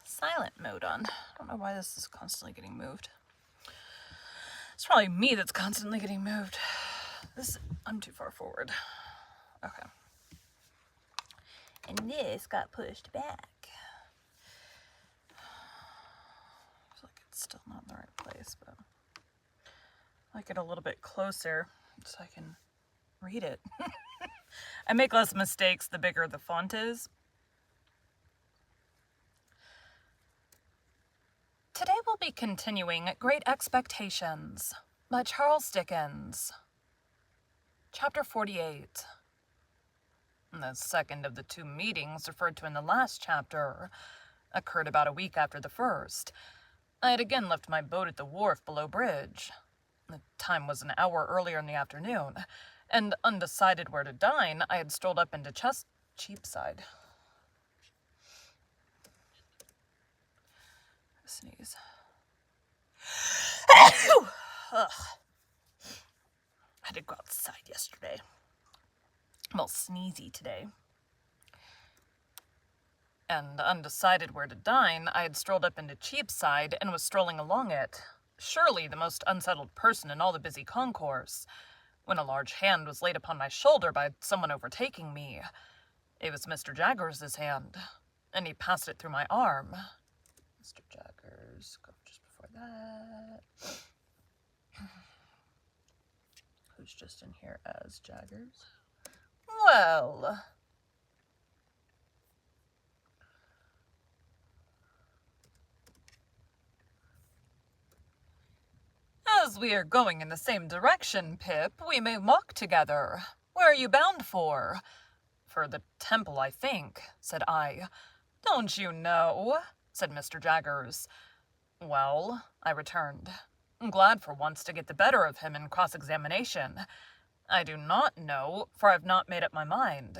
silent mode on. I don't know why this is constantly getting moved. It's probably me that's constantly getting moved. I'm too far forward. Okay. And this got pushed back. I feel like it's still not in the right place, but I'll get a little bit closer so I can read it. I make less mistakes the bigger the font is. Today we'll be continuing Great Expectations by Charles Dickens. Chapter 48. The second of the two meetings referred to in the last chapter occurred about a week after the first. I had again left my boat at the wharf below bridge. The time was an hour earlier in the afternoon, and undecided where to dine, I had strolled up into Cheapside. Sneeze. Ugh. I did go outside yesterday. I'm all sneezy today. And undecided where to dine, I had strolled up into Cheapside and was strolling along it, surely the most unsettled person in all the busy concourse, when a large hand was laid upon my shoulder by someone overtaking me. It was Mr. Jaggers's hand, and he passed it through my arm. Mr. Jaggers, go just before that. Who's just in here as Jaggers? Well, as we are going in the same direction, Pip, we may walk together. Where are you bound for? For the temple, I think, said I. Don't you know? Said Mr. Jaggers. Well, I returned, glad for once to get the better of him in cross-examination. I do not know, for I've not made up my mind.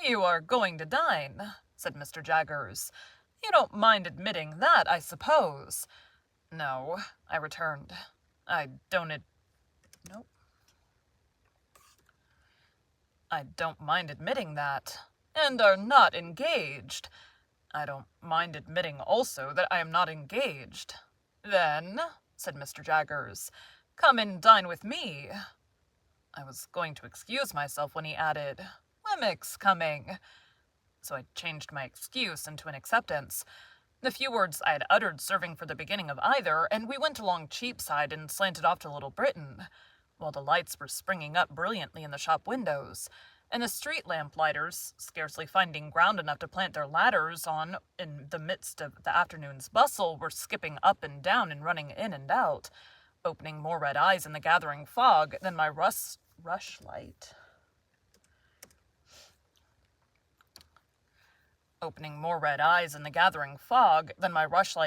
You are going to dine, said Mr. Jaggers. You don't mind admitting that, I suppose. No, I returned. I don't mind admitting that, and are not engaged. I don't mind admitting also that I am not engaged. Then, said Mr. Jaggers, come and dine with me. I was going to excuse myself when he added, Wemmick's coming. So I changed my excuse into an acceptance. The few words I had uttered serving for the beginning of either, and we went along Cheapside and slanted off to Little Britain, while the lights were springing up brilliantly in the shop windows, and the street lamp-lighters, scarcely finding ground enough to plant their ladders on in the midst of the afternoon's bustle, were skipping up and down and running in and out, opening more red eyes in the gathering fog than my rushlight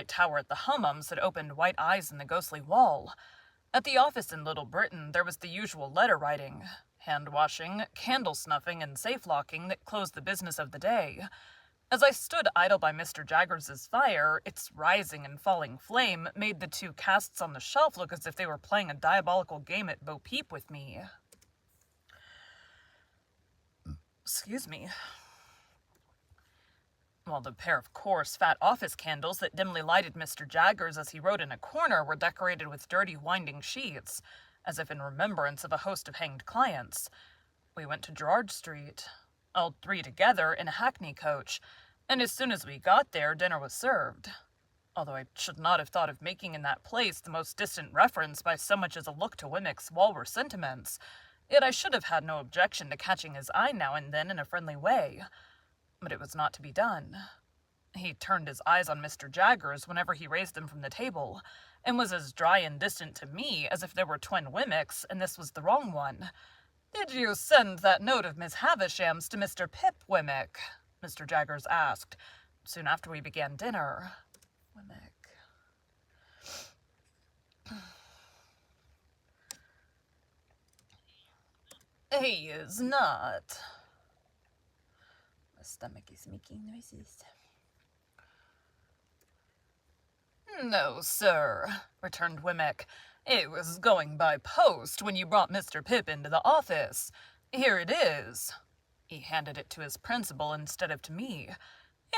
tower at the Hummums had opened white eyes in the ghostly wall. At the office in Little Britain there was the usual letter-writing, hand-washing, candle-snuffing, and safe-locking that closed the business of the day. As I stood idle by Mr. Jaggers's fire, its rising and falling flame made the two casts on the shelf look as if they were playing a diabolical game at bo-peep with me. Excuse me. While the pair of coarse, fat office candles that dimly lighted Mr. Jaggers as he wrote in a corner were decorated with dirty, winding sheets, as if in remembrance of a host of hanged clients. We went to Gerrard Street, all three together in a hackney coach, and as soon as we got there, dinner was served. Although I should not have thought of making in that place the most distant reference by so much as a look to Wemmick's walrus sentiments, yet I should have had no objection to catching his eye now and then in a friendly way. But it was not to be done. He turned his eyes on Mr. Jaggers whenever he raised them from the table, and was as dry and distant to me as if there were twin Wemmicks, and this was the wrong one. "Did you send that note of Miss Havisham's to Mr. Pip, Wemmick?" Mr. Jaggers asked, soon after we began dinner. Wemmick. "He is not." My stomach is making noises. "No, sir," returned Wemmick. "It was going by post when you brought Mr. Pip into the office. Here it is." He handed it to his principal instead of to me.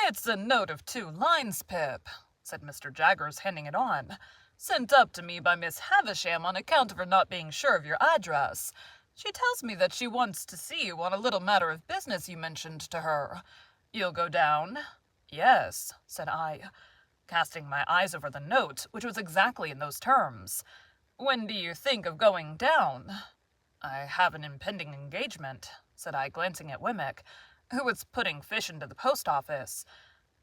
"It's a note of 2 lines, Pip," said Mr. Jaggers, handing it on. "Sent up to me by Miss Havisham on account of her not being sure of your address. She tells me that she wants to see you on a little matter of business you mentioned to her. You'll go down?" "Yes," said I, casting my eyes over the note, which was exactly in those terms. "When do you think of going down?" "I have an impending engagement," said I, glancing at Wemmick, who was putting fish into the post office.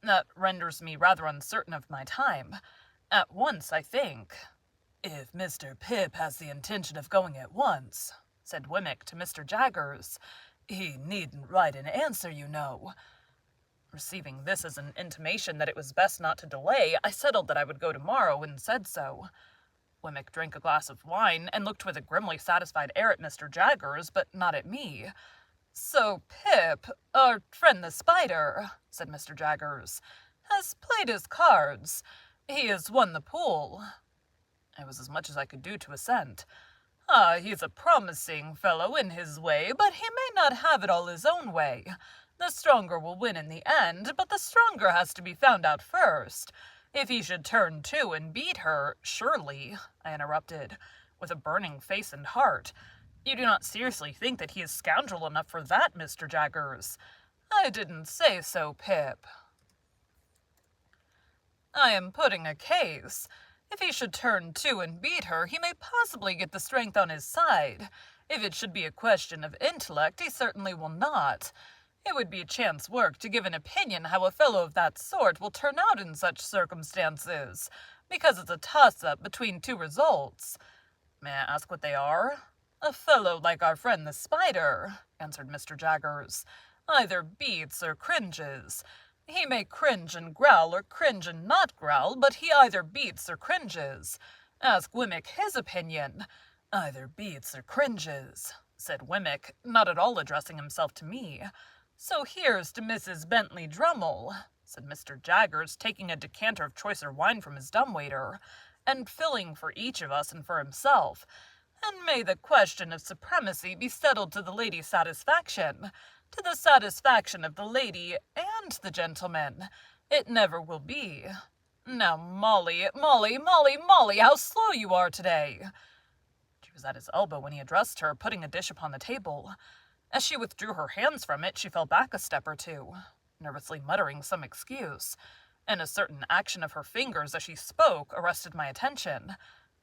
"That renders me rather uncertain of my time. At once, I think." "If Mr. Pip has the intention of going at once," said Wemmick to Mr. Jaggers, "he needn't write an answer, you know." Receiving this as an intimation that it was best not to delay, I settled that I would go tomorrow, and said so. Wemmick drank a glass of wine, and looked with a grimly satisfied air at Mr. Jaggers, but not at me. "So Pip, our friend the spider," said Mr. Jaggers, "has played his cards. He has won the pool." It was as much as I could do to assent. "He's a promising fellow in his way, but he may not have it all his own way. The stronger will win in the end, but the stronger has to be found out first. If he should turn to and beat her, surely," I interrupted, with a burning face and heart, "you do not seriously think that he is scoundrel enough for that, Mr. Jaggers?" "I didn't say so, Pip. I am putting a case. If he should turn to and beat her, he may possibly get the strength on his side. If it should be a question of intellect, he certainly will not. It would be chance work to give an opinion how a fellow of that sort will turn out in such circumstances, because it's a toss-up between 2 results." "May I ask what they are?" "A fellow like our friend the spider," answered Mr. Jaggers, "either beats or cringes. He may cringe and growl, or cringe and not growl, but he either beats or cringes. Ask Wemmick his opinion." "Either beats or cringes," said Wemmick, not at all addressing himself to me. "So here's to Mrs. Bentley Drummle," said Mr. Jaggers, taking a decanter of choicer wine from his dumbwaiter, and filling for each of us and for himself. "And may the question of supremacy be settled to the lady's satisfaction, to the satisfaction of the lady and the gentleman. It never will be. Now, Molly, how slow you are today." She was at his elbow when he addressed her, putting a dish upon the table. As she withdrew her hands from it, she fell back a step or two, nervously muttering some excuse, and a certain action of her fingers as she spoke arrested my attention.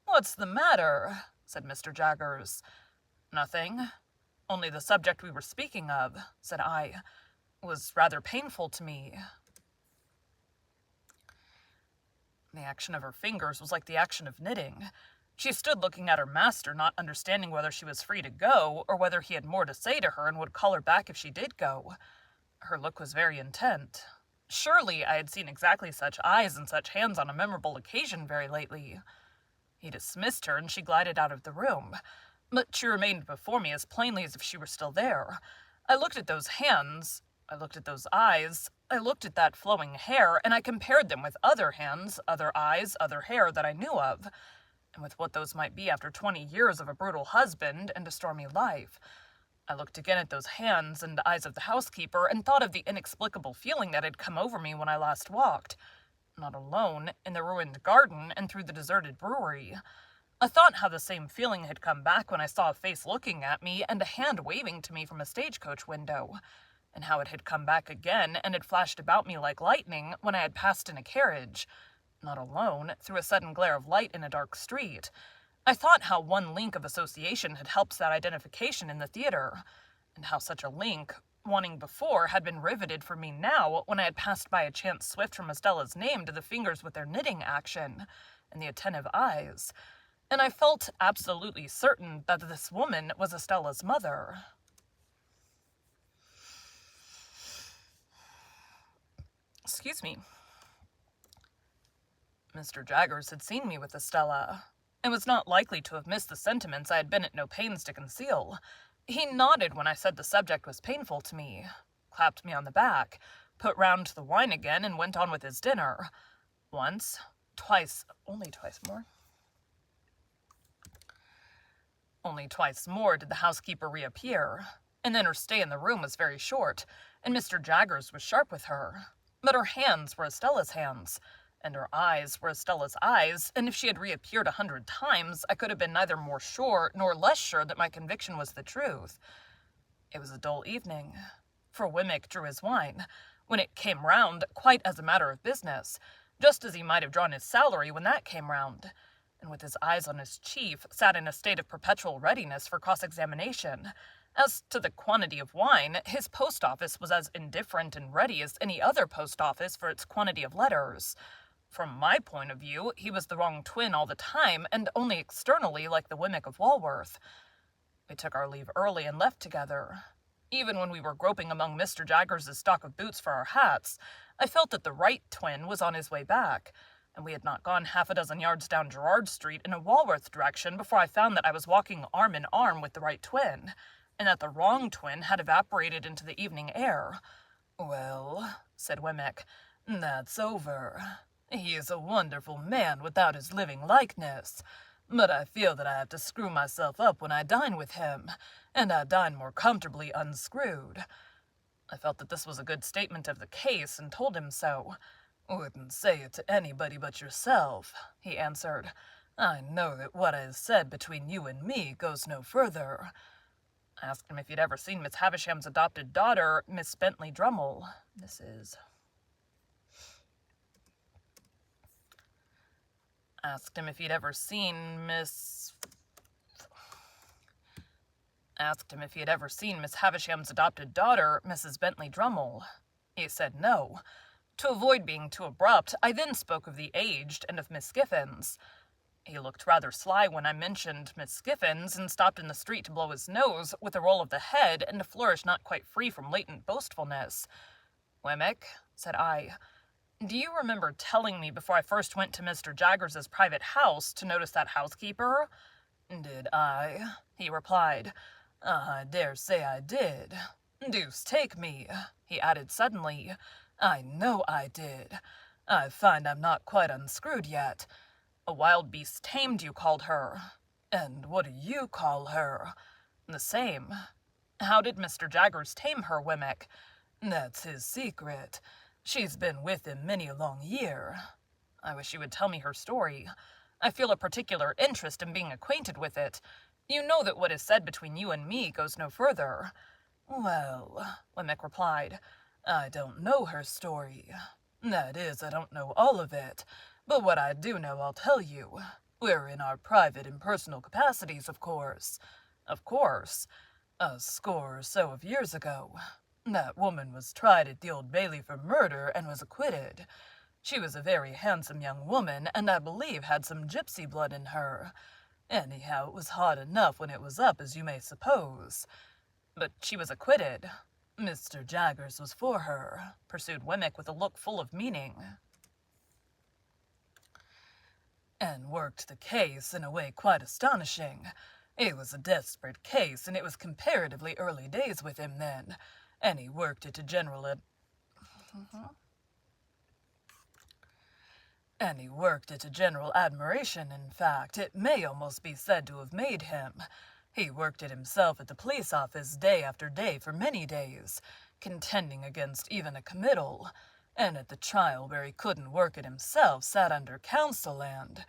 "What's the matter?" said Mr. Jaggers. "Nothing. Only the subject we were speaking of," said I, "was rather painful to me." The action of her fingers was like the action of knitting. She stood looking at her master, not understanding whether she was free to go, or whether he had more to say to her and would call her back if she did go. Her look was very intent. Surely I had seen exactly such eyes and such hands on a memorable occasion very lately. He dismissed her, and she glided out of the room. But she remained before me as plainly as if she were still there. I looked at those hands, I looked at those eyes, I looked at that flowing hair, and I compared them with other hands, other eyes, other hair that I knew of, and with what those might be after 20 years of a brutal husband and a stormy life. I looked again at those hands and eyes of the housekeeper, and thought of the inexplicable feeling that had come over me when I last walked, not alone, in the ruined garden and through the deserted brewery. I thought how the same feeling had come back when I saw a face looking at me and a hand waving to me from a stagecoach window, and how it had come back again and had flashed about me like lightning when I had passed in a carriage, not alone, through a sudden glare of light in a dark street. I thought how one link of association had helped that identification in the theater, and how such a link, wanting before, had been riveted for me now when I had passed by a chance swift from Estella's name to the fingers with their knitting action, and the attentive eyes, and I felt absolutely certain that this woman was Estella's mother. Excuse me. Mr. Jaggers had seen me with Estella, and was not likely to have missed the sentiments I had been at no pains to conceal. He nodded when I said the subject was painful to me, clapped me on the back, put round the wine again, and went on with his dinner. Once, twice, only twice more. Only twice more did the housekeeper reappear, and then her stay in the room was very short, and Mr. Jaggers was sharp with her. But her hands were Estella's hands, and her eyes were Estella's eyes, and if she had reappeared 100 times, I could have been neither more sure nor less sure that my conviction was the truth. It was a dull evening, for Wemmick drew his wine, when it came round, quite as a matter of business, just as he might have drawn his salary when that came round, and with his eyes on his chief, sat in a state of perpetual readiness for cross-examination. As to the quantity of wine, his post office was as indifferent and ready as any other post office for its quantity of letters. From my point of view, he was the wrong twin all the time, and only externally like the Wemmick of Walworth. We took our leave early and left together. Even when we were groping among Mr. Jaggers's stock of boots for our hats, I felt that the right twin was on his way back, and we had not gone half a dozen yards down Gerrard Street in a Walworth direction before I found that I was walking arm in arm with the right twin, and that the wrong twin had evaporated into the evening air. "Well," said Wemmick, "that's over. He is a wonderful man without his living likeness, but I feel that I have to screw myself up when I dine with him, and I dine more comfortably unscrewed." I felt that this was a good statement of the case, and told him so. "Wouldn't say it to anybody but yourself," he answered. "I know that what is said between you and me goes no further." I asked him if he'd ever seen Miss Havisham's adopted daughter, Miss Bentley Drummle. Asked him if he'd ever seen Miss Havisham's adopted daughter, Mrs. Bentley Drummle. He said no. To avoid being too abrupt, I then spoke of the aged and of Miss Giffens. He looked rather sly when I mentioned Miss Giffens, and stopped in the street to blow his nose, with a roll of the head and a flourish not quite free from latent boastfulness. "Wemmick," said I, "do you remember telling me before I first went to Mr. Jaggers's private house to notice that housekeeper?" "Did I?" he replied. "I dare say I did. Deuce take me," he added suddenly. "I know I did. I find I'm not quite unscrewed yet. A wild beast tamed, you called her. And what do you call her?" "The same. How did Mr. Jaggers tame her, Wemmick?" "That's his secret. She's been with him many a long year." "I wish you would tell me her story. I feel a particular interest in being acquainted with it. You know that what is said between you and me goes no further." "Well," Wemmick replied, "I don't know her story. That is, I don't know all of it, but what I do know I'll tell you. We're in our private and personal capacities, of course." "Of course." "A score or so of years ago, that woman was tried at the Old Bailey for murder and was acquitted. She was a very handsome young woman, and I believe had some gypsy blood in her. Anyhow, it was hot enough when it was up, as you may suppose." "But she was acquitted." "Mr. Jaggers was for her," pursued Wemmick with a look full of meaning, "and worked the case in a way quite astonishing. It was a desperate case, and it was comparatively early days with him then, and he worked it to general admiration. In fact, it may almost be said to have made him. He worked it himself at the police office day after day for many days, contending against even a committal, and at the trial where he couldn't work it himself sat under counsel and,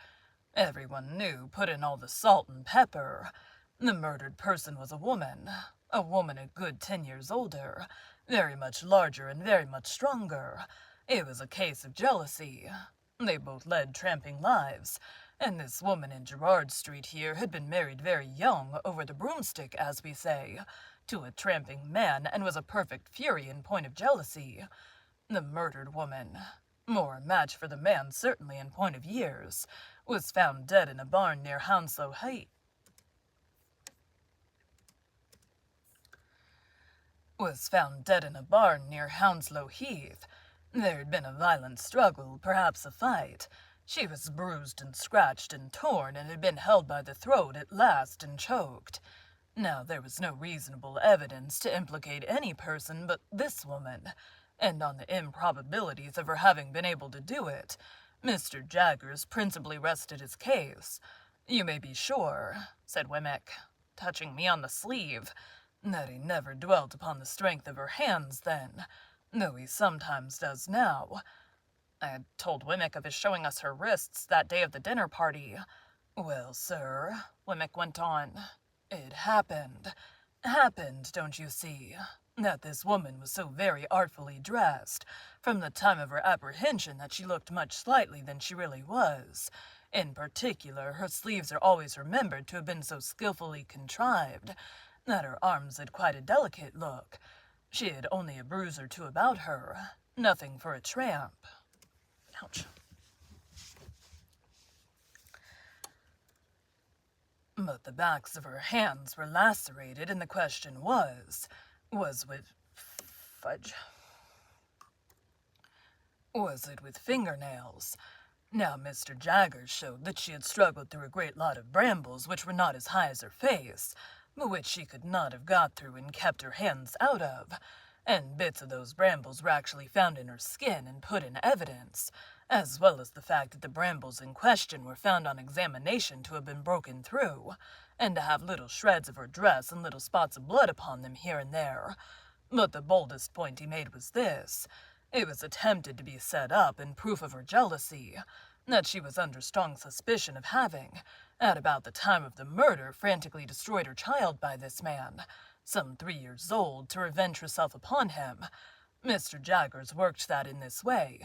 everyone knew, put in all the salt and pepper. The murdered person was a woman a good 10 years older, very much larger and very much stronger. It was a case of jealousy. They both led tramping lives, and this woman in Gerrard Street here had been married very young, over the broomstick, as we say, to a tramping man, and was a perfect fury in point of jealousy. The murdered woman, more a match for the man certainly in point of years, was found dead in a barn near Hounslow Heath. There had been a violent struggle, perhaps a fight. She was bruised and scratched and torn, and had been held by the throat at last and choked. Now, there was no reasonable evidence to implicate any person but this woman, and on the improbabilities of her having been able to do it, Mr. Jaggers principally rested his case. You may be sure," said Wemmick, touching me on the sleeve, "that he never dwelt upon the strength of her hands then. though he sometimes does now. I had told Wemmick of his showing us her wrists that day of the dinner party. Well, sir, Wemmick went on, it happened, don't you see, that this woman was so very artfully dressed, from the time of her apprehension, that she looked much slightly than she really was. In particular, her sleeves are always remembered to have been so skilfully contrived, that her arms had quite a delicate look. She had only a bruise or two about her, nothing for a tramp. Ouch. But the backs of her hands were lacerated, and the question was it with fingernails? Now, Mr. Jaggers showed that she had struggled through a great lot of brambles which were not as high as her face, but which she could not have got through and kept her hands out of, and bits of those brambles were actually found in her skin and put in evidence, as well as the fact that the brambles in question were found on examination to have been broken through, and to have little shreds of her dress and little spots of blood upon them here and there. But the boldest point he made was this. It was attempted to be set up in proof of her jealousy, that she was under strong suspicion of having, at about the time of the murder, frantically destroyed her child by this man, some 3 years old, to revenge herself upon him. Mr. Jaggers worked that in this way.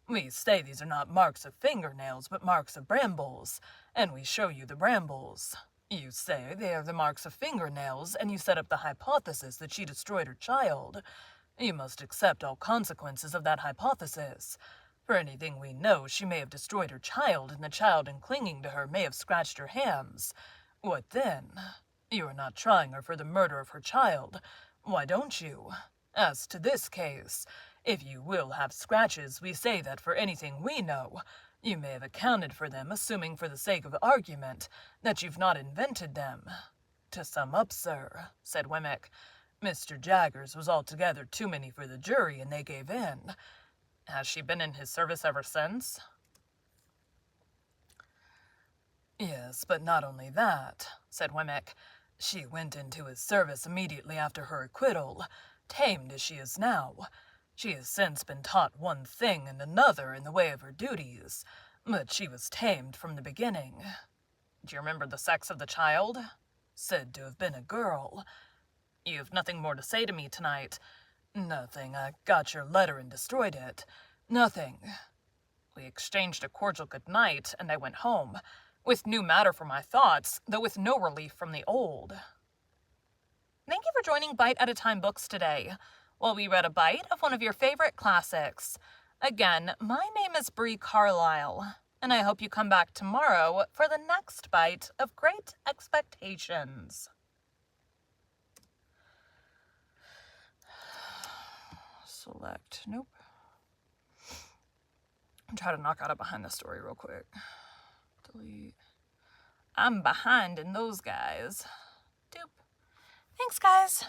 We say these are not marks of fingernails, but marks of brambles, and we show you the brambles. You say they are the marks of fingernails, and you set up the hypothesis that she destroyed her child. You must accept all consequences of that hypothesis. For anything we know, she may have destroyed her child, and the child in clinging to her may have scratched her hands. What then? You are not trying her for the murder of her child. Why don't you? As to this case, if you will have scratches, we say that for anything we know, you may have accounted for them, assuming for the sake of argument that you've not invented them. To sum up, sir, said Wemmick, Mr. Jaggers was altogether too many for the jury, and they gave in. Has she been in his service ever since? Yes, but not only that, said Wemmick. She went into his service immediately after her acquittal, tamed as she is now. She has since been taught one thing and another in the way of her duties, but she was tamed from the beginning. Do you remember the sex of the child? Said to have been a girl. You've nothing more to say to me tonight. Nothing. I got your letter and destroyed it. Nothing. We exchanged a cordial good night, and I went home, with new matter for my thoughts, though with no relief from the old. Thank you for joining Bite at a Time Books today, while we read a bite of one of your favorite classics. Again, my name is Bree Carlile, and I hope you come back tomorrow for the next bite of Great Expectations. Select, nope. I'll try to knock out a behind the story real quick. Delete. I'm behind in those guys. Doop. Thanks, guys.